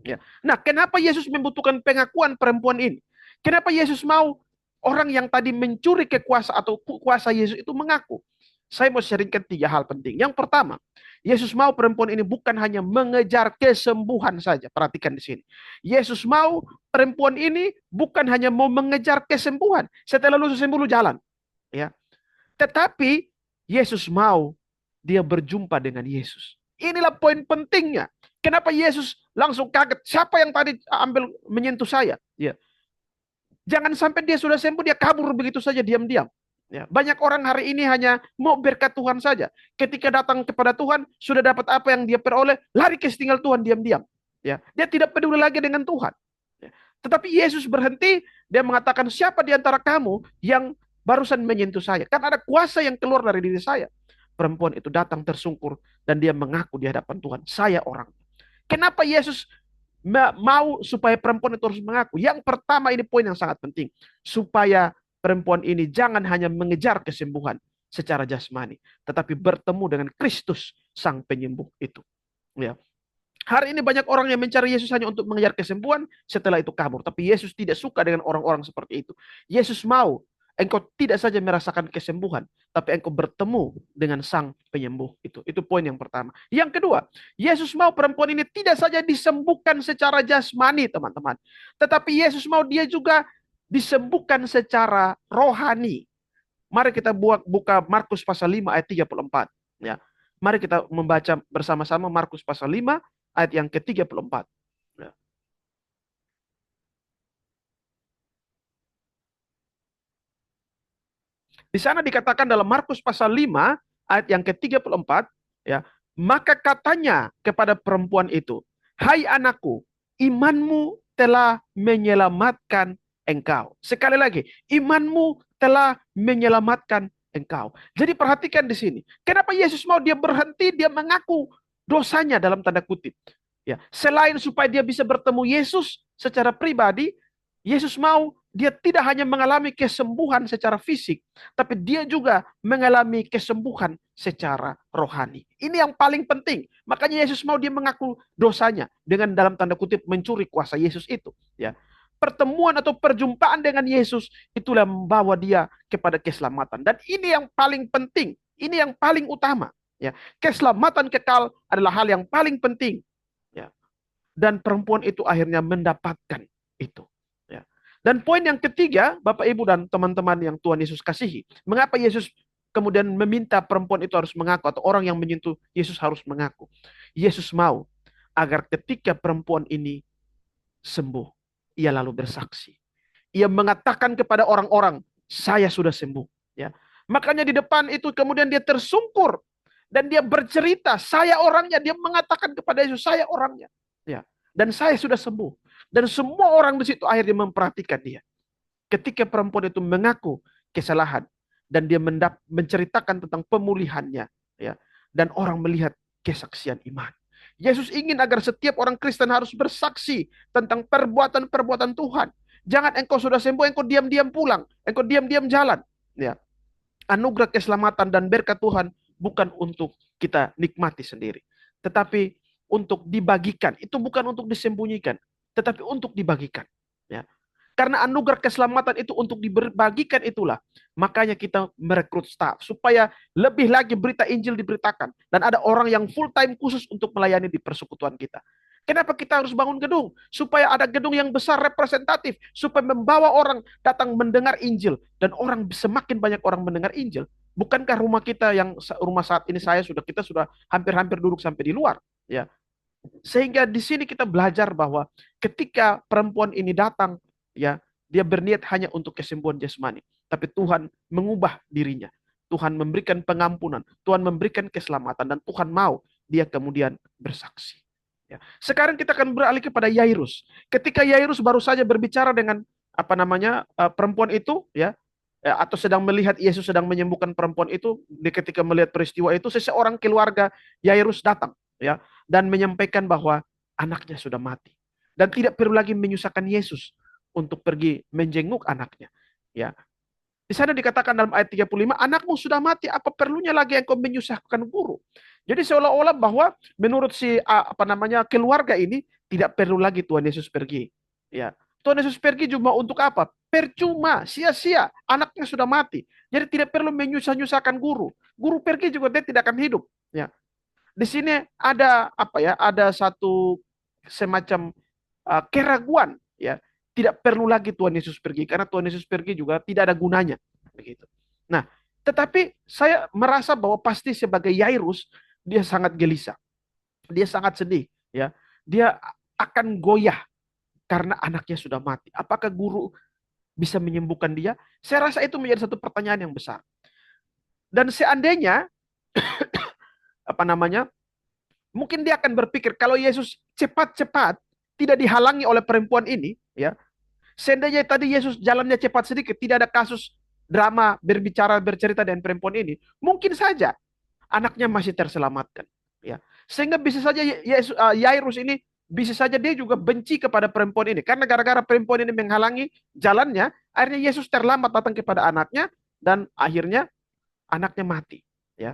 A: Ya. Nah, kenapa Yesus membutuhkan pengakuan perempuan ini? Kenapa Yesus mau orang yang tadi mencuri kekuasaan atau kuasa Yesus itu mengaku? Saya mau sharingkan 3 hal penting. Yang pertama, Yesus mau perempuan ini bukan hanya mengejar kesembuhan saja. Perhatikan di sini. Yesus mau perempuan ini bukan hanya mau mengejar kesembuhan. Setelah lu sembuh lu jalan. Ya. Tetapi Yesus mau dia berjumpa dengan Yesus. Inilah poin pentingnya. Kenapa Yesus langsung kaget? Siapa yang tadi ambil menyentuh saya? Ya. Jangan sampai dia sudah sembuh, dia kabur begitu saja diam-diam. Ya, banyak orang hari ini hanya mau berkat Tuhan saja. Ketika datang kepada Tuhan, sudah dapat apa yang dia peroleh, lari ke setinggal Tuhan diam-diam. Ya, dia tidak peduli lagi dengan Tuhan. Ya. Tetapi Yesus berhenti, dia mengatakan, siapa di antara kamu yang barusan menyentuh saya? Kan ada kuasa yang keluar dari diri saya. Perempuan itu datang tersungkur dan dia mengaku di hadapan Tuhan, saya orang. Kenapa Yesus mau supaya perempuan itu harus mengaku? Yang pertama, ini poin yang sangat penting. Supaya perempuan ini jangan hanya mengejar kesembuhan secara jasmani, tetapi bertemu dengan Kristus sang penyembuh itu. Ya. Hari ini banyak orang yang mencari Yesus hanya untuk mengejar kesembuhan, setelah itu kabur. Tapi Yesus tidak suka dengan orang-orang seperti itu. Yesus mau engkau tidak saja merasakan kesembuhan, tapi engkau bertemu dengan sang penyembuh itu. Itu poin yang pertama. Yang kedua, Yesus mau perempuan ini tidak saja disembuhkan secara jasmani, teman-teman. Tetapi Yesus mau dia juga disembuhkan secara rohani. Mari kita buka Markus pasal 5 ayat 34. Ya. Mari kita membaca bersama-sama Markus pasal 5 ayat yang ke-34. Ya. Di sana dikatakan dalam Markus pasal 5 ayat yang ke-34, ya, maka katanya kepada perempuan itu, "Hai anakku, imanmu telah menyelamatkan engkau." Sekali lagi, imanmu telah menyelamatkan engkau. Jadi perhatikan di sini. Kenapa Yesus mau dia berhenti, dia mengaku dosanya dalam tanda kutip. Ya, selain supaya dia bisa bertemu Yesus secara pribadi, Yesus mau dia tidak hanya mengalami kesembuhan secara fisik, tapi dia juga mengalami kesembuhan secara rohani. Ini yang paling penting. Makanya Yesus mau dia mengaku dosanya dengan dalam tanda kutip mencuri kuasa Yesus itu. Ya, pertemuan atau perjumpaan dengan Yesus itulah membawa dia kepada keselamatan. Dan ini yang paling penting. Ini yang paling utama. Ya, keselamatan kekal adalah hal yang paling penting. Ya, dan perempuan itu akhirnya mendapatkan itu. Ya. Dan poin yang ketiga, Bapak Ibu dan teman-teman yang Tuhan Yesus kasihi, mengapa Yesus kemudian meminta perempuan itu harus mengaku atau orang yang menyentuh Yesus harus mengaku? Yesus mau agar ketika perempuan ini sembuh, ia lalu bersaksi. Ia mengatakan kepada orang-orang, saya sudah sembuh. Ya. Makanya di depan itu kemudian dia tersungkur dan dia bercerita, saya orangnya. Dia mengatakan kepada Yesus, saya orangnya. Ya. Dan saya sudah sembuh. Dan semua orang di situ akhirnya memperhatikan dia. Ketika perempuan itu mengaku kesalahan dan dia menceritakan tentang pemulihannya, ya. Dan orang melihat kesaksian iman. Yesus ingin agar setiap orang Kristen harus bersaksi tentang perbuatan-perbuatan Tuhan. Jangan engkau sudah sembuh, engkau diam-diam pulang, engkau diam-diam jalan. Ya, anugerah keselamatan dan berkat Tuhan bukan untuk kita nikmati sendiri, tetapi untuk dibagikan. Itu bukan untuk disembunyikan, tetapi untuk dibagikan. Ya. Karena anugerah keselamatan itu untuk dibagikan itulah. Makanya kita merekrut staff supaya lebih lagi berita Injil diberitakan. Dan ada orang yang full time khusus untuk melayani di persekutuan kita. Kenapa kita harus bangun gedung? Supaya ada gedung yang besar representatif. Supaya membawa orang datang mendengar Injil. Dan orang semakin banyak orang mendengar Injil. Bukankah rumah kita yang rumah saat ini kita sudah hampir-hampir duduk sampai di luar. Ya. Sehingga di sini kita belajar bahwa ketika perempuan ini datang, ya, dia berniat hanya untuk kesembuhan jasmani, tapi Tuhan mengubah dirinya. Tuhan memberikan pengampunan, Tuhan memberikan keselamatan, dan Tuhan mau dia kemudian bersaksi. Ya. Sekarang kita akan beralih kepada Yairus. Ketika Yairus baru saja berbicara dengan perempuan itu, ya, atau sedang melihat Yesus sedang menyembuhkan perempuan itu, ketika melihat peristiwa itu, seseorang keluarga Yairus datang, ya, dan menyampaikan bahwa anaknya sudah mati dan tidak perlu lagi menyusahkan Yesus untuk pergi menjenguk anaknya. Ya, di sana dikatakan dalam ayat 35, anakmu sudah mati, apa perlunya lagi engkau menyusahkan guru? Jadi seolah-olah bahwa menurut si keluarga ini tidak perlu lagi Tuhan Yesus pergi. Ya, Tuhan Yesus pergi cuma untuk apa? Percuma, sia-sia, anaknya sudah mati. Jadi tidak perlu menyusah-nyusahkan guru. Guru pergi juga dia tidak akan hidup. Ya, di sini ada Ada satu semacam keraguan, ya. Tidak perlu lagi Tuhan Yesus pergi karena Tuhan Yesus pergi juga tidak ada gunanya, begitu. Nah, tetapi saya merasa bahwa pasti sebagai Yairus dia sangat gelisah. Dia sangat sedih, ya. Dia akan goyah karena anaknya sudah mati. Apakah guru bisa menyembuhkan dia? Saya rasa itu menjadi satu pertanyaan yang besar. Dan seandainya mungkin dia akan berpikir kalau Yesus cepat-cepat tidak dihalangi oleh perempuan ini, ya. Seandainya tadi Yesus jalannya cepat sedikit, tidak ada kasus drama bercerita dengan perempuan ini, mungkin saja anaknya masih terselamatkan, ya. Sehingga bisa saja Yairus ini bisa saja dia juga benci kepada perempuan ini karena gara-gara perempuan ini menghalangi jalannya, akhirnya Yesus terlambat datang kepada anaknya dan akhirnya anaknya mati, ya.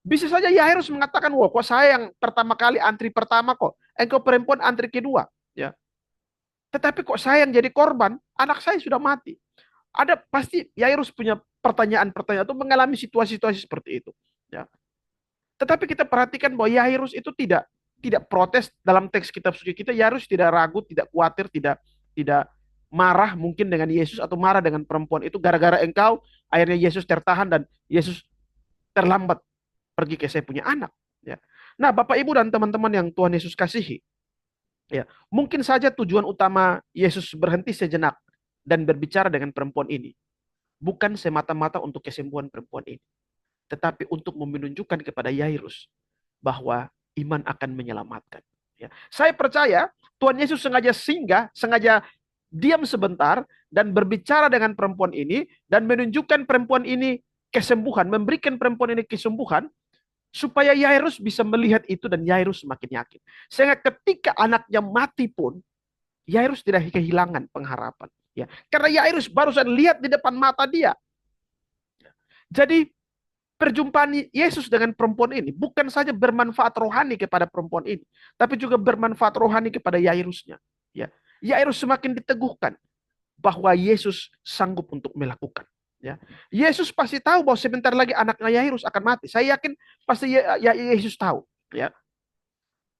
A: Bisa saja Yairus mengatakan, wah kok saya yang pertama kali antri pertama kok, engkau perempuan antri kedua, ya. Tetapi kok saya yang jadi korban, anak saya sudah mati. Ada pasti Yairus punya pertanyaan-pertanyaan atau mengalami situasi-situasi seperti itu, ya. Tetapi kita perhatikan bahwa Yairus itu tidak protes dalam teks kitab suci kita. Yairus tidak ragu, tidak khawatir, tidak marah mungkin dengan Yesus atau marah dengan perempuan itu gara-gara engkau akhirnya Yesus tertahan dan Yesus terlambat pergi ke saya punya anak, ya. Nah, Bapak Ibu dan teman-teman yang Tuhan Yesus kasihi, ya, mungkin saja tujuan utama Yesus berhenti sejenak dan berbicara dengan perempuan ini bukan semata-mata untuk kesembuhan perempuan ini, tetapi untuk menunjukkan kepada Yairus bahwa iman akan menyelamatkan. Ya. Saya percaya Tuhan Yesus sengaja singgah, sengaja diam sebentar dan berbicara dengan perempuan ini dan menunjukkan perempuan ini kesembuhan, memberikan perempuan ini kesembuhan supaya Yairus bisa melihat itu dan Yairus semakin yakin. Sehingga ketika anaknya mati pun Yairus tidak kehilangan pengharapan. Ya, karena Yairus baru saja lihat di depan mata dia. Jadi perjumpaan Yesus dengan perempuan ini bukan saja bermanfaat rohani kepada perempuan ini, tapi juga bermanfaat rohani kepada Yairusnya. Ya, Yairus semakin diteguhkan bahwa Yesus sanggup untuk melakukan. Ya, Yesus pasti tahu bahwa sebentar lagi anaknya Yairus akan mati. Saya yakin pasti Yesus tahu. Ya,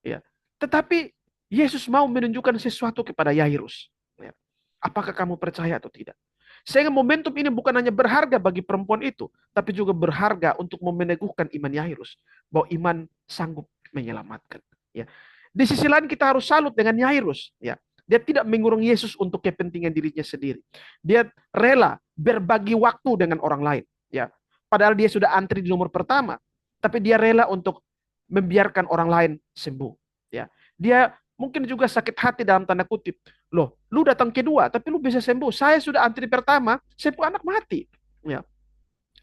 A: ya. Tetapi Yesus mau menunjukkan sesuatu kepada Yairus. Ya. Apakah kamu percaya atau tidak? Sehingga momentum ini bukan hanya berharga bagi perempuan itu, tapi juga berharga untuk meneguhkan iman Yairus, bahwa iman sanggup menyelamatkan. Ya. Di sisi lain kita harus salut dengan Yairus. Ya. Dia tidak mengurung Yesus untuk kepentingan dirinya sendiri. Dia rela berbagi waktu dengan orang lain. Ya. Padahal dia sudah antri di nomor pertama, tapi dia rela untuk membiarkan orang lain sembuh. Ya. Dia mungkin juga sakit hati dalam tanda kutip. Loh, lu datang kedua, tapi lu bisa sembuh. Saya sudah antri pertama, saya pun anak mati. Ya.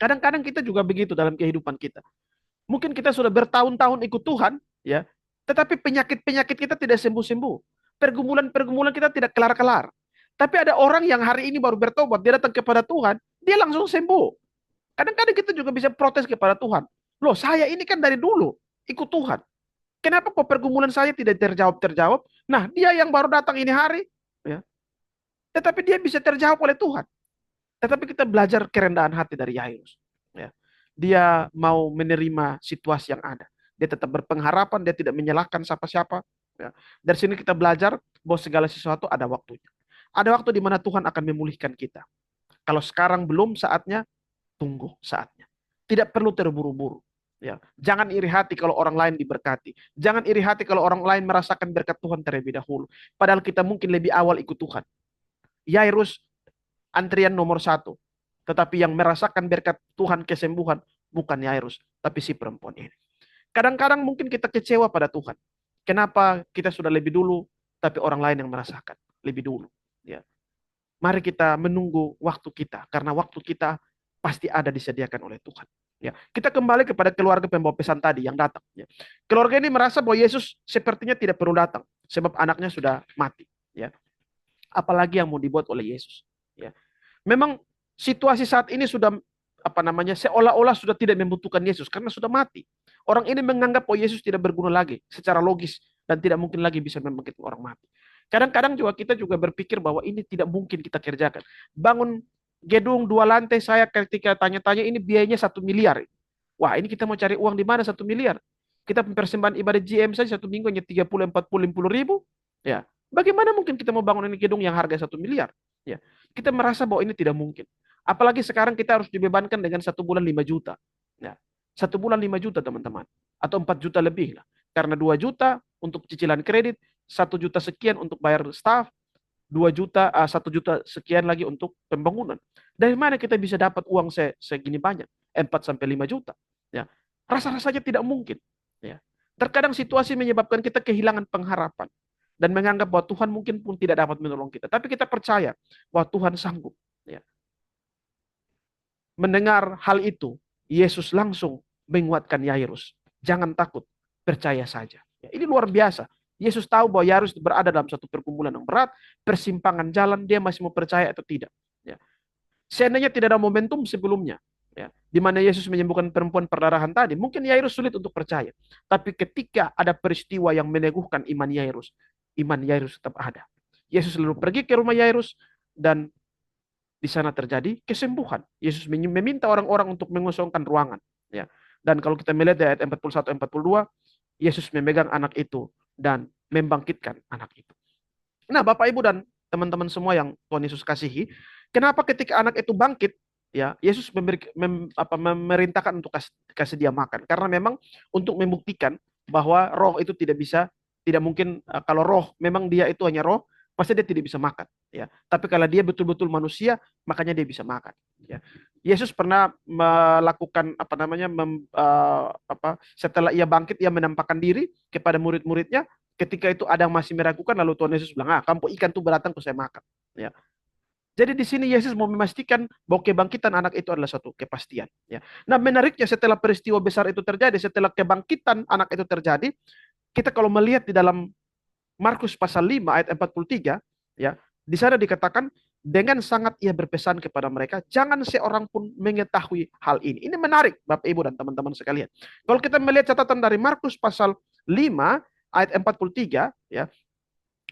A: Kadang-kadang kita juga begitu dalam kehidupan kita. Mungkin kita sudah bertahun-tahun ikut Tuhan, ya, tetapi penyakit-penyakit kita tidak sembuh-sembuh. Pergumulan-pergumulan kita tidak kelar-kelar. Tapi ada orang yang hari ini baru bertobat, dia datang kepada Tuhan, dia langsung sembuh. Kadang-kadang kita juga bisa protes kepada Tuhan. Loh, saya ini kan dari dulu ikut Tuhan. Kenapa kok pergumulan saya tidak terjawab-terjawab? Nah, dia yang baru datang ini hari, ya, tetapi dia bisa terjawab oleh Tuhan. Tetapi kita belajar kerendahan hati dari Yairus. Ya. Dia mau menerima situasi yang ada. Dia tetap berpengharapan, dia tidak menyalahkan siapa-siapa. Ya. Dari sini kita belajar bahwa segala sesuatu ada waktunya. Ada waktu di mana Tuhan akan memulihkan kita. Kalau sekarang belum saatnya, tunggu saatnya. Tidak perlu terburu-buru. Ya, jangan iri hati kalau orang lain diberkati. Jangan iri hati kalau orang lain merasakan berkat Tuhan terlebih dahulu. Padahal kita mungkin lebih awal ikut Tuhan. Yairus antrian nomor satu. Tetapi yang merasakan berkat Tuhan kesembuhan bukan Yairus, tapi si perempuan ini. Kadang-kadang mungkin kita kecewa pada Tuhan. Kenapa kita sudah lebih dulu, tapi orang lain yang merasakan lebih dulu. Ya. Mari kita menunggu waktu kita, karena waktu kita pasti ada disediakan oleh Tuhan. Ya, kita kembali kepada keluarga pembawa pesan tadi yang datang. Ya. Keluarga ini merasa bahwa Yesus sepertinya tidak perlu datang, sebab anaknya sudah mati. Ya. Apalagi yang mau dibuat oleh Yesus. Ya. Memang situasi saat ini sudah seolah-olah sudah tidak membutuhkan Yesus karena sudah mati. Orang ini menganggap bahwa Yesus tidak berguna lagi secara logis dan tidak mungkin lagi bisa membangkitkan orang mati. Kadang-kadang juga kita juga berpikir bahwa ini tidak mungkin kita kerjakan. Bangun gedung 2 lantai, saya ketika tanya-tanya ini biayanya 1 miliar. Wah, ini kita mau cari uang di mana 1 miliar? Kita persembahan ibadah GM saja 1 minggu hanya 30, 40, 50 ribu. Ya, bagaimana mungkin kita mau bangun ini gedung yang harga 1 miliar? Ya, kita merasa bahwa ini tidak mungkin. Apalagi sekarang kita harus dibebankan dengan 1 bulan 5 juta. Ya, 1 bulan 5 juta teman-teman. Atau 4 juta lebih lah. Karena 2 juta untuk cicilan kredit, 1 juta sekian untuk bayar staff, 2 juta, 1 juta sekian lagi untuk pembangunan. Dari mana kita bisa dapat uang segini banyak? 4 sampai 5 juta. Ya, rasa-rasanya tidak mungkin. Ya. Terkadang situasi menyebabkan kita kehilangan pengharapan dan menganggap bahwa Tuhan mungkin pun tidak dapat menolong kita. Tapi kita percaya bahwa Tuhan sanggup. Ya. Mendengar hal itu, Yesus langsung menguatkan Yairus. Jangan takut, percaya saja. Ya, ini luar biasa. Yesus tahu bahwa Yairus berada dalam satu pergumulan yang berat, persimpangan jalan, dia masih mau percaya atau tidak. Ya. Seandainya tidak ada momentum sebelumnya, ya, di mana Yesus menyembuhkan perempuan perdarahan tadi, mungkin Yairus sulit untuk percaya. Tapi ketika ada peristiwa yang meneguhkan iman Yairus tetap ada. Yesus lalu pergi ke rumah Yairus dan di sana terjadi kesembuhan. Yesus meminta orang-orang untuk mengosongkan ruangan. Ya. Dan kalau kita melihat di ayat 41-42, Yesus memegang anak itu dan membangkitkan anak itu. Nah, Bapak Ibu dan teman-teman semua yang Tuhan Yesus kasihi, kenapa ketika anak itu bangkit, ya Yesus memerintahkan untuk kasih dia makan? Karena memang untuk membuktikan bahwa roh itu tidak mungkin kalau roh memang dia itu hanya roh, pasti dia tidak bisa makan. Ya, tapi kalau dia betul-betul manusia, makanya dia bisa makan. Ya. Yesus pernah melakukan setelah ia bangkit, ia menampakkan diri kepada murid-muridnya. Ketika itu ada yang masih meragukan, lalu Tuhan Yesus bilang, kamu ikan tuh beratang, saya makan. Ya. Jadi di sini Yesus mau memastikan bahwa kebangkitan anak itu adalah satu kepastian. Ya. Nah, menariknya setelah peristiwa besar itu terjadi, setelah kebangkitan anak itu terjadi, kita kalau melihat di dalam Markus pasal 5 ayat 43, ya, di sana dikatakan dengan sangat ia berpesan kepada mereka, jangan seorang pun mengetahui hal ini. Ini menarik Bapak Ibu dan teman-teman sekalian. Kalau kita melihat catatan dari Markus pasal 5 ayat 43, ya.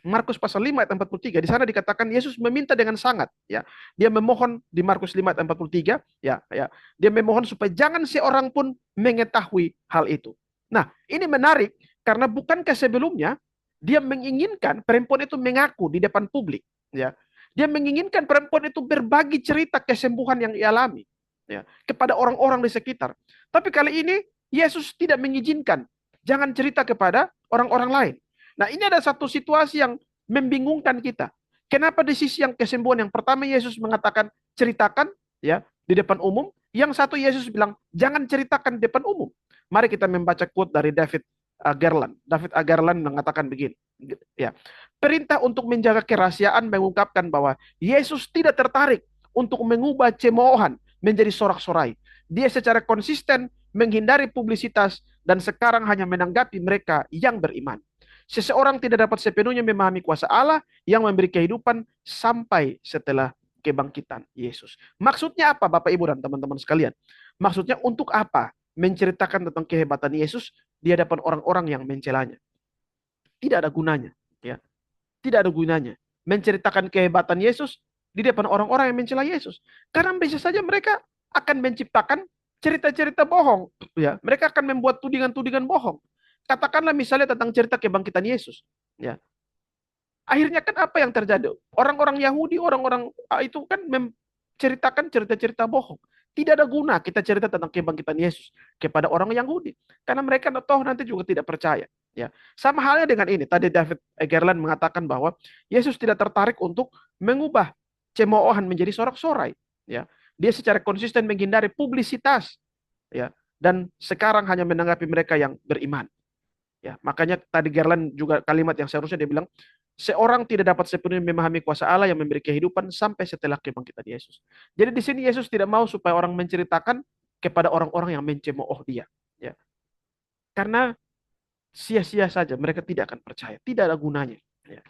A: Markus pasal 5 ayat 43, di sana dikatakan Yesus meminta dengan sangat, ya. Dia memohon di Markus 5 ayat 43, ya, ya. Dia memohon supaya jangan seorang pun mengetahui hal itu. Nah, ini menarik karena bukankah sebelumnya dia menginginkan perempuan itu mengaku di depan publik, ya. Dia menginginkan perempuan itu berbagi cerita kesembuhan yang ia alami, ya, kepada orang-orang di sekitar. Tapi kali ini Yesus tidak mengizinkan, jangan cerita kepada orang-orang lain. Nah, ini ada satu situasi yang membingungkan kita. Kenapa di sisi yang kesembuhan yang pertama Yesus mengatakan ceritakan, ya, di depan umum, yang satu Yesus bilang jangan ceritakan di depan umum. Mari kita membaca quote dari David Garland. David Garland mengatakan begini, ya. Perintah untuk menjaga kerahasiaan mengungkapkan bahwa Yesus tidak tertarik untuk mengubah cemoohan menjadi sorak-sorai. Dia secara konsisten menghindari publisitas dan sekarang hanya menanggapi mereka yang beriman. Seseorang tidak dapat sepenuhnya memahami kuasa Allah yang memberi kehidupan sampai setelah kebangkitan Yesus. Maksudnya apa Bapak Ibu dan teman-teman sekalian? Maksudnya untuk apa menceritakan tentang kehebatan Yesus di hadapan orang-orang yang mencelanya? Tidak ada gunanya, ya. Tidak ada gunanya menceritakan kehebatan Yesus di depan orang-orang yang mencela Yesus. Karena bisa saja mereka akan menciptakan cerita-cerita bohong, ya. Mereka akan membuat tudingan-tudingan bohong. Katakanlah misalnya tentang cerita kebangkitan Yesus, ya. Akhirnya kan apa yang terjadi? Orang-orang Yahudi, orang-orang itu kan menceritakan cerita-cerita bohong. Tidak ada guna kita cerita tentang kebangkitan Yesus kepada orang Yahudi, karena mereka toh nanti juga tidak percaya. Ya, sama halnya dengan ini. Tadi David Egerland mengatakan bahwa Yesus tidak tertarik untuk mengubah cemoohan menjadi sorak-sorai. Ya, dia secara konsisten menghindari publisitas. Ya, dan sekarang hanya menanggapi mereka yang beriman. Ya, makanya tadi Gerland juga kalimat yang seharusnya dia bilang, seorang tidak dapat sepenuhnya memahami kuasa Allah yang memberi kehidupan sampai setelah kebangkitan Yesus. Jadi di sini Yesus tidak mau supaya orang menceritakan kepada orang-orang yang mencemooh dia. Ya, karena sia-sia saja, mereka tidak akan percaya, tidak ada gunanya. Ya.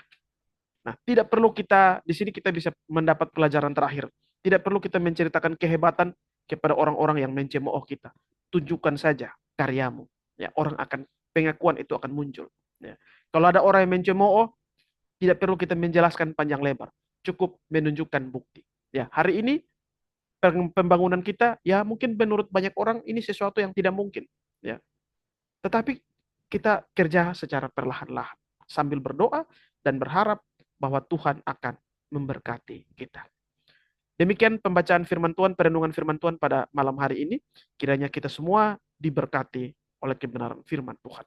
A: Nah, tidak perlu kita di sini kita bisa mendapat pelajaran terakhir. Tidak perlu kita menceritakan kehebatan kepada orang-orang yang mencemooh kita. Tunjukkan saja karyamu. Ya, orang akan pengakuan itu akan muncul. Ya. Kalau ada orang yang mencemooh, tidak perlu kita menjelaskan panjang lebar. Cukup menunjukkan bukti. Ya, hari ini pembangunan kita ya mungkin menurut banyak orang ini sesuatu yang tidak mungkin. Ya, tetapi kita kerja secara perlahan-lahan sambil berdoa dan berharap bahwa Tuhan akan memberkati kita. Demikian pembacaan firman Tuhan, perenungan firman Tuhan pada malam hari ini. Kiranya kita semua diberkati oleh kebenaran firman Tuhan.